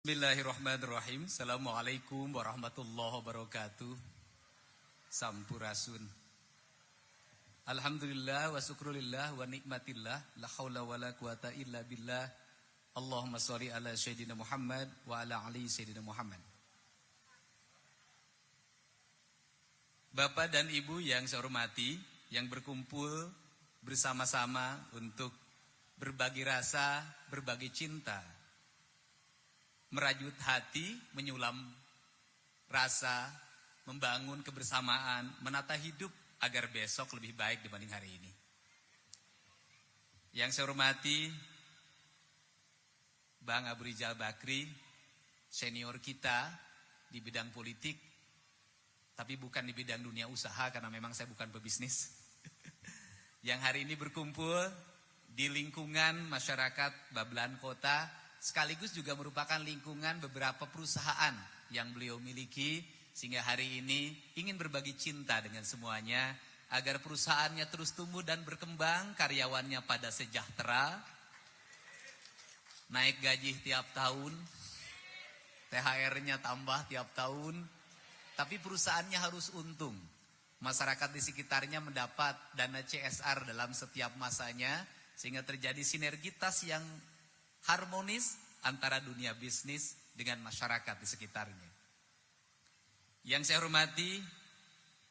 Bismillahirrahmanirrahim. Assalamualaikum warahmatullahi wabarakatuh. Sampurasun. Alhamdulillah wa syukrulillah wa nikmatillah. La haula wa la quwata illa billah. Allahumma sholli ala Sayyidina Muhammad wa ala ali Sayyidina Muhammad. Bapak dan Ibu yang saya hormati, yang berkumpul bersama-sama untuk berbagi rasa, berbagi cinta, merajut hati, menyulam rasa, membangun kebersamaan, menata hidup agar besok lebih baik dibanding hari ini. Yang saya hormati Bang Abu Rizal Bakri, senior kita di bidang politik, tapi bukan di bidang dunia usaha karena memang saya bukan pebisnis. Yang hari ini berkumpul di lingkungan masyarakat Babelan Kota, sekaligus juga merupakan lingkungan beberapa perusahaan yang beliau miliki, sehingga hari ini ingin berbagi cinta dengan semuanya agar perusahaannya terus tumbuh dan berkembang, karyawannya pada sejahtera, naik gaji tiap tahun, THR-nya tambah tiap tahun, tapi perusahaannya harus untung. Masyarakat di sekitarnya mendapat dana CSR dalam setiap masanya, sehingga terjadi sinergitas yang harmonis antara dunia bisnis dengan masyarakat di sekitarnya. Yang saya hormati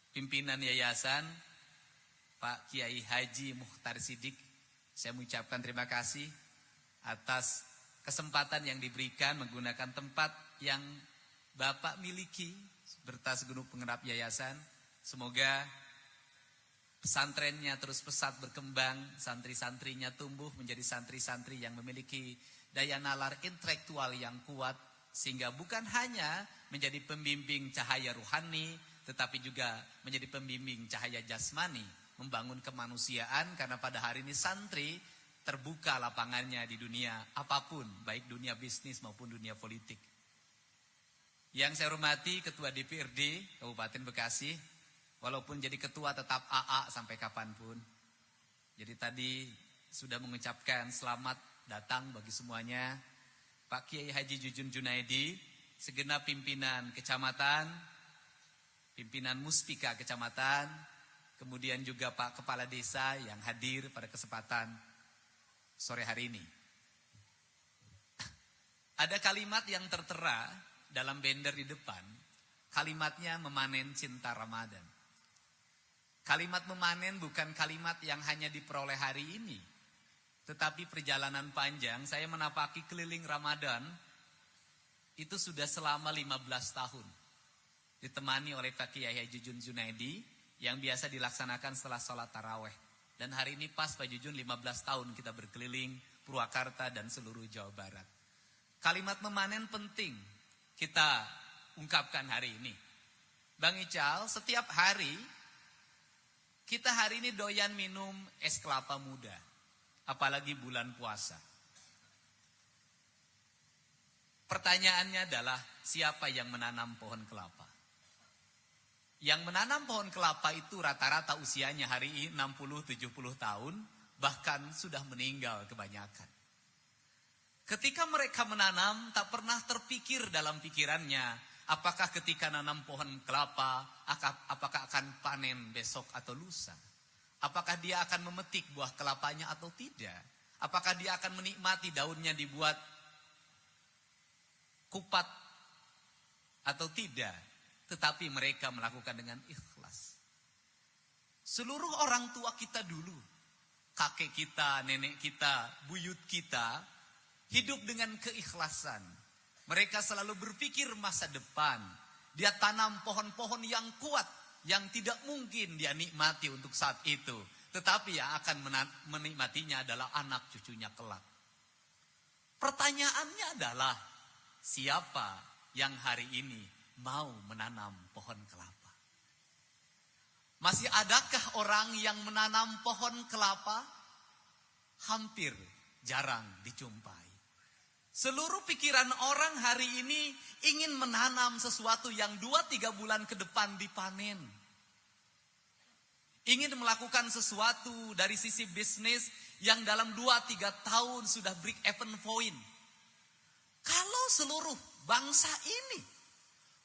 pimpinan yayasan Pak Kiai Haji Mukhtar Siddiq, saya mengucapkan terima kasih atas kesempatan yang diberikan menggunakan tempat yang Bapak miliki serta segenap penggerak yayasan. Semoga pesantrennya terus pesat berkembang, santri-santrinya tumbuh menjadi santri-santri yang memiliki daya nalar intelektual yang kuat, sehingga bukan hanya menjadi pembimbing cahaya ruhani, tetapi juga menjadi pembimbing cahaya jasmani, membangun kemanusiaan, karena pada hari ini santri terbuka lapangannya di dunia apapun, baik dunia bisnis maupun dunia politik. Yang saya hormati Ketua DPRD Kabupaten Bekasi, walaupun jadi ketua tetap AA sampai kapanpun. Jadi tadi sudah mengucapkan selamat datang bagi semuanya. Pak Kiai Haji Jujun Junaidi, segenap pimpinan kecamatan, pimpinan muspika kecamatan, kemudian juga Pak Kepala Desa yang hadir pada kesempatan sore hari ini. Ada kalimat yang tertera dalam banner di depan, kalimatnya memanen cinta Ramadan. Kalimat memanen bukan kalimat yang hanya diperoleh hari ini, tetapi perjalanan panjang. Saya menapaki keliling Ramadan itu sudah selama 15 tahun. Ditemani oleh Pak Kiai Haji Jujun Junaidi yang biasa dilaksanakan setelah sholat taraweh. Dan hari ini pas Pak Jujun 15 tahun kita berkeliling Purwakarta dan seluruh Jawa Barat. Kalimat memanen penting kita ungkapkan hari ini. Bang Ical, setiap hari kita hari ini doyan minum es kelapa muda, apalagi bulan puasa. Pertanyaannya adalah, siapa yang menanam pohon kelapa? Yang menanam pohon kelapa itu rata-rata usianya hari ini 60-70 tahun, bahkan sudah meninggal kebanyakan. Ketika mereka menanam, tak pernah terpikir dalam pikirannya, apakah ketika nanam pohon kelapa, apakah akan panen besok atau lusa? Apakah dia akan memetik buah kelapanya atau tidak? Apakah dia akan menikmati daunnya dibuat kupat atau tidak? Tetapi mereka melakukan dengan ikhlas. Seluruh orang tua kita dulu, kakek kita, nenek kita, buyut kita, hidup dengan keikhlasan. Mereka selalu berpikir masa depan. Dia tanam pohon-pohon yang kuat, yang tidak mungkin dia nikmati untuk saat itu. Tetapi yang akan menikmatinya adalah anak cucunya kelak. Pertanyaannya adalah, siapa yang hari ini mau menanam pohon kelapa? Masih adakah orang yang menanam pohon kelapa? Hampir jarang dijumpai. Seluruh pikiran orang hari ini ingin menanam sesuatu yang 2-3 bulan ke depan dipanen. Ingin melakukan sesuatu dari sisi bisnis yang dalam 2-3 tahun sudah break even point. Kalau seluruh bangsa ini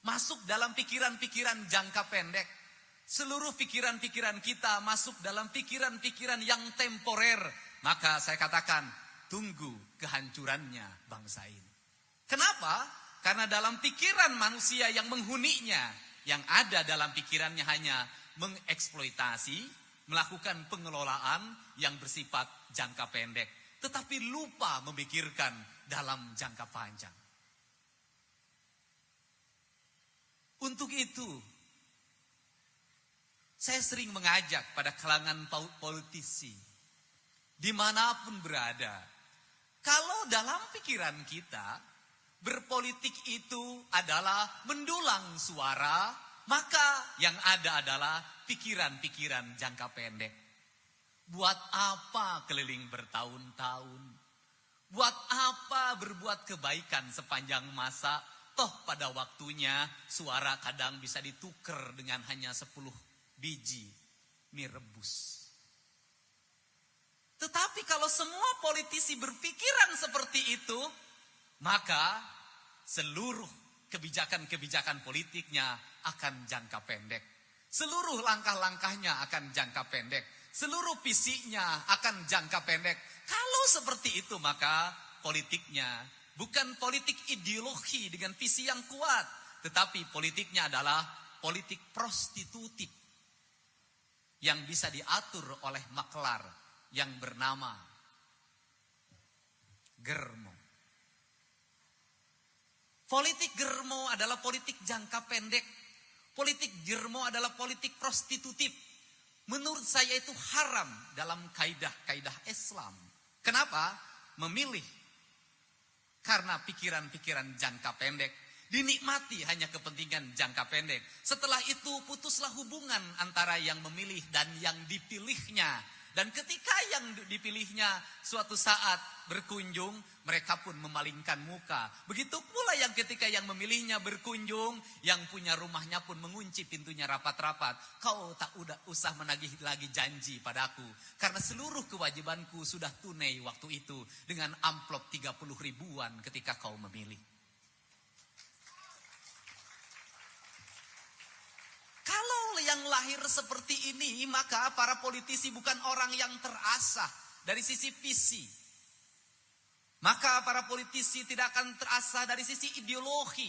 masuk dalam pikiran-pikiran jangka pendek, seluruh pikiran-pikiran kita masuk dalam pikiran-pikiran yang temporer, maka saya katakan, tunggu kehancurannya bangsa ini. Kenapa? Karena dalam pikiran manusia yang menghuninya, yang ada dalam pikirannya hanya mengeksploitasi, melakukan pengelolaan yang bersifat jangka pendek, tetapi lupa memikirkan dalam jangka panjang. Untuk itu, saya sering mengajak pada kalangan politisi, dimanapun berada, kalau dalam pikiran kita, berpolitik itu adalah mendulang suara, maka yang ada adalah pikiran-pikiran jangka pendek. Buat apa keliling bertahun-tahun? Buat apa berbuat kebaikan sepanjang masa? Toh pada waktunya suara kadang bisa ditukar dengan hanya 10 biji mie rebus. Tetapi kalau semua politisi berpikiran seperti itu, maka seluruh kebijakan-kebijakan politiknya akan jangka pendek. Seluruh langkah-langkahnya akan jangka pendek. Seluruh visinya akan jangka pendek. Kalau seperti itu, maka politiknya bukan politik ideologi dengan visi yang kuat, tetapi politiknya adalah politik prostitutif yang bisa diatur oleh maklar yang bernama Germo. Politik Germo adalah politik jangka pendek. Politik Germo adalah politik prostitutif. Menurut saya itu haram dalam kaidah-kaidah Islam. Kenapa? Memilih karena pikiran-pikiran jangka pendek. Dinikmati hanya kepentingan jangka pendek. Setelah itu putuslah hubungan antara yang memilih dan yang dipilihnya. Dan ketika yang dipilihnya suatu saat berkunjung, mereka pun memalingkan muka. Begitu pula yang ketika yang memilihnya berkunjung, yang punya rumahnya pun mengunci pintunya rapat-rapat. Kau tak usah menagih lagi janji padaku, karena seluruh kewajibanku sudah tunai waktu itu dengan amplop 30 ribuan ketika kau memilih. Kalau yang lahir seperti ini, maka para politisi bukan orang yang terasah dari sisi visi. Maka para politisi tidak akan terasah dari sisi ideologi.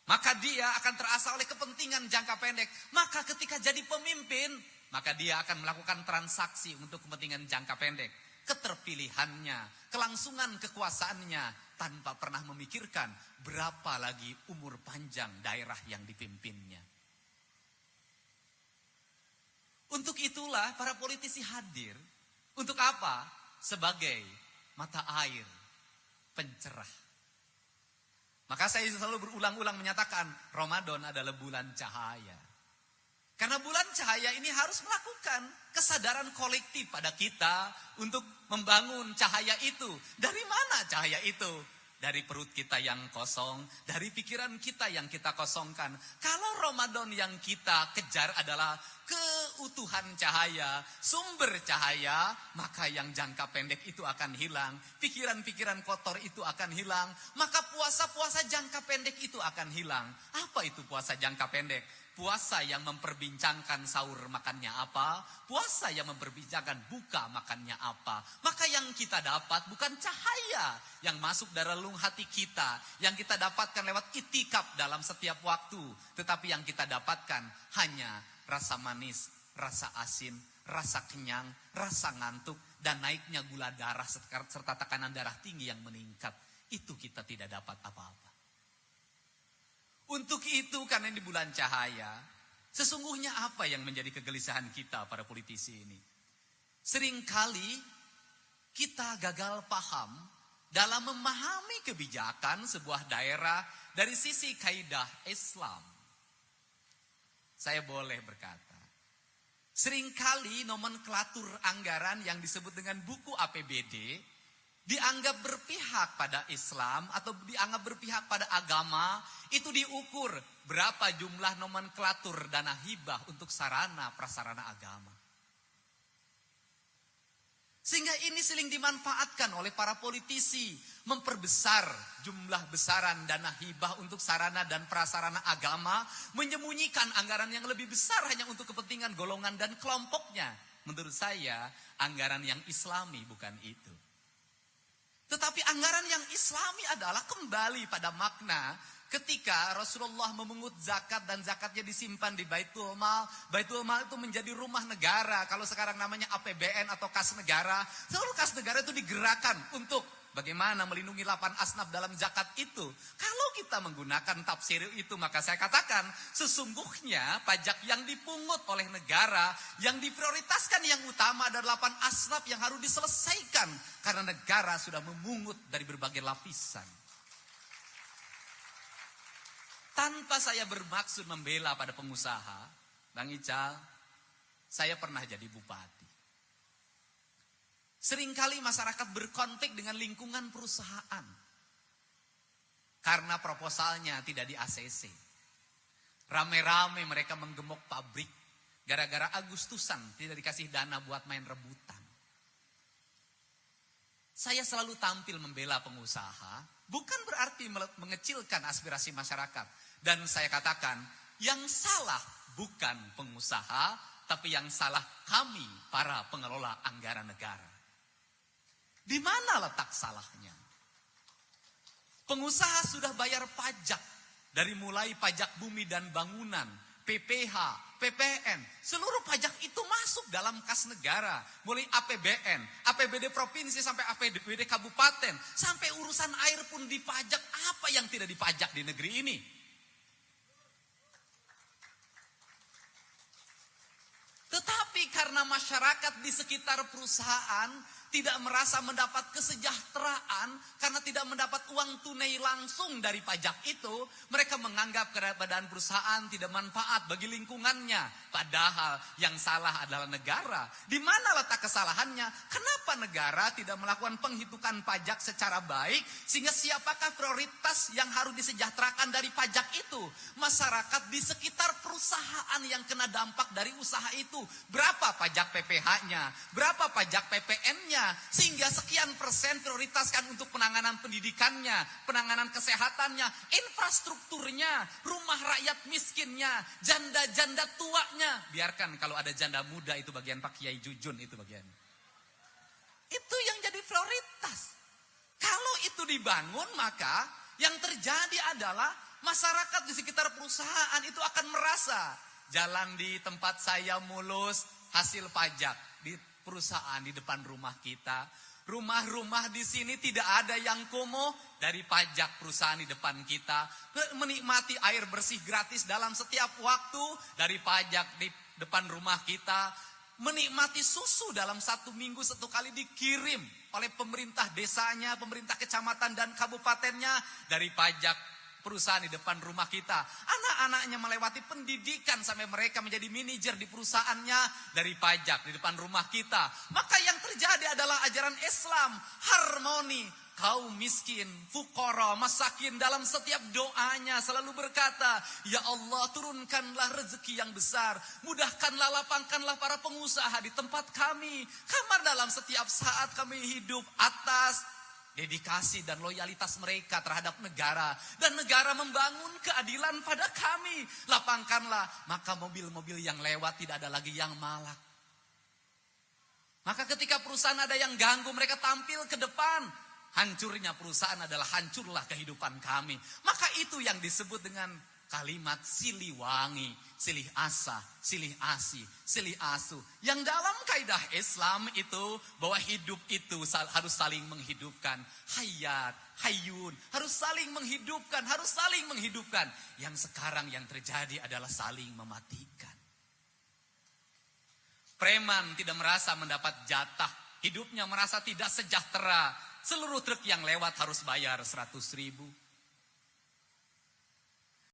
Maka dia akan terasah oleh kepentingan jangka pendek. Maka ketika jadi pemimpin, maka dia akan melakukan transaksi untuk kepentingan jangka pendek. Keterpilihannya, kelangsungan kekuasaannya, tanpa pernah memikirkan berapa lagi umur panjang daerah yang dipimpinnya. Untuk itulah para politisi hadir. Untuk apa? Sebagai mata air pencerah. Maka saya selalu berulang-ulang menyatakan Ramadan adalah bulan cahaya. Karena bulan cahaya ini harus melakukan kesadaran kolektif pada kita untuk membangun cahaya itu. Dari mana cahaya itu? Dari perut kita yang kosong, dari pikiran kita yang kita kosongkan. Kalau Ramadan yang kita kejar adalah keutuhan cahaya, sumber cahaya, maka yang jangka pendek itu akan hilang. Pikiran-pikiran kotor itu akan hilang. Maka puasa-puasa jangka pendek itu akan hilang. Apa itu puasa jangka pendek? Puasa yang memperbincangkan sahur makannya apa, puasa yang memperbincangkan buka makannya apa. Maka yang kita dapat bukan cahaya yang masuk dalam relung hati kita, yang kita dapatkan lewat itikaf dalam setiap waktu. Tetapi yang kita dapatkan hanya rasa manis, rasa asin, rasa kenyang, rasa ngantuk, dan naiknya gula darah serta tekanan darah tinggi yang meningkat. Itu kita tidak dapat apa-apa. Untuk itu karena di bulan cahaya, sesungguhnya apa yang menjadi kegelisahan kita para politisi ini? Seringkali kita gagal paham dalam memahami kebijakan sebuah daerah dari sisi kaidah Islam. Saya boleh berkata, seringkali nomenklatur anggaran yang disebut dengan buku APBD dianggap berpihak pada Islam atau dianggap berpihak pada agama, itu diukur berapa jumlah nomenklatur dana hibah untuk sarana prasarana agama. Sehingga ini seling dimanfaatkan oleh para politisi, memperbesar jumlah besaran dana hibah untuk sarana dan prasarana agama, menyembunyikan anggaran yang lebih besar hanya untuk kepentingan golongan dan kelompoknya. Menurut saya, anggaran yang islami bukan itu. Tetapi anggaran yang islami adalah kembali pada makna ketika Rasulullah memungut zakat dan zakatnya disimpan di Baitul Mal. Baitul Mal itu menjadi rumah negara. Kalau sekarang namanya APBN atau kas negara. Seluruh kas negara itu digerakkan untuk bagaimana melindungi 8 asnaf dalam zakat itu. Kalau kita menggunakan tafsir itu, maka saya katakan sesungguhnya pajak yang dipungut oleh negara, yang diprioritaskan yang utama adalah 8 asnaf yang harus diselesaikan. Karena negara sudah memungut dari berbagai lapisan. Tanpa saya bermaksud membela pada pengusaha, Bang Ical, saya pernah jadi bupati. Seringkali masyarakat berkonflik dengan lingkungan perusahaan. Karena proposalnya tidak di ACC. Rame-rame mereka menggemok pabrik. Gara-gara Agustusan tidak dikasih dana buat main rebutan. Saya selalu tampil membela pengusaha, bukan berarti mengecilkan aspirasi masyarakat. Dan saya katakan, yang salah bukan pengusaha, tapi yang salah kami, para pengelola anggaran negara. Di mana letak salahnya? Pengusaha sudah bayar pajak, dari mulai pajak bumi dan bangunan, PPH, PPN, seluruh pajak itu masuk dalam kas negara. Mulai APBN, APBD provinsi sampai APBD kabupaten, sampai urusan air pun dipajak. Apa yang tidak dipajak di negeri ini? Tetapi karena masyarakat di sekitar perusahaan tidak merasa mendapat kesejahteraan karena tidak mendapat uang tunai langsung dari pajak itu, mereka menganggap keberadaan perusahaan tidak manfaat bagi lingkungannya. Padahal yang salah adalah negara. Di mana letak kesalahannya? Kenapa negara tidak melakukan penghitungan pajak secara baik sehingga siapakah prioritas yang harus disejahterakan dari pajak itu? Masyarakat di sekitar perusahaan yang kena dampak dari usaha itu. Berapa pajak PPH-nya? Berapa pajak PPN-nya? Sehingga sekian persen prioritaskan untuk penanganan pendidikannya, penanganan kesehatannya, infrastrukturnya, rumah rakyat miskinnya, janda-janda tuanya. Biarkan kalau ada janda muda itu bagian Pak Kiai Jujun, itu bagian. Itu yang jadi prioritas. Kalau itu dibangun, maka yang terjadi adalah masyarakat di sekitar perusahaan itu akan merasa jalan di tempat saya mulus, hasil pajak di perusahaan di depan rumah kita. Rumah-rumah di sini tidak ada yang kumuh dari pajak perusahaan di depan kita. Menikmati air bersih gratis dalam setiap waktu dari pajak di depan rumah kita. Menikmati susu dalam 1 minggu 1 kali dikirim oleh pemerintah desanya, pemerintah kecamatan dan kabupatennya dari pajak perusahaan di depan rumah kita. Anak-anaknya melewati pendidikan sampai mereka menjadi manajer di perusahaannya dari pajak di depan rumah kita. Maka yang terjadi adalah ajaran Islam, harmoni. Kaum miskin, fukara, masakin dalam setiap doanya selalu berkata, ya Allah turunkanlah rezeki yang besar, mudahkanlah, lapangkanlah para pengusaha di tempat kami. Kamar dalam setiap saat kami hidup atas dedikasi dan loyalitas mereka terhadap negara. Dan negara membangun keadilan pada kami. Lapangkanlah, maka mobil-mobil yang lewat tidak ada lagi yang malak. Maka ketika perusahaan ada yang ganggu, mereka tampil ke depan. Hancurnya perusahaan adalah hancurlah kehidupan kami. Maka itu yang disebut dengan kalimat silih wangi, silih asa, silih asi, silih asu. Yang dalam kaidah Islam itu bahwa hidup itu harus saling menghidupkan. Hayat, hayyun, harus saling menghidupkan, harus saling menghidupkan. Yang sekarang yang terjadi adalah saling mematikan. Preman tidak merasa mendapat jatah, hidupnya merasa tidak sejahtera. Seluruh truk yang lewat harus bayar 100.000.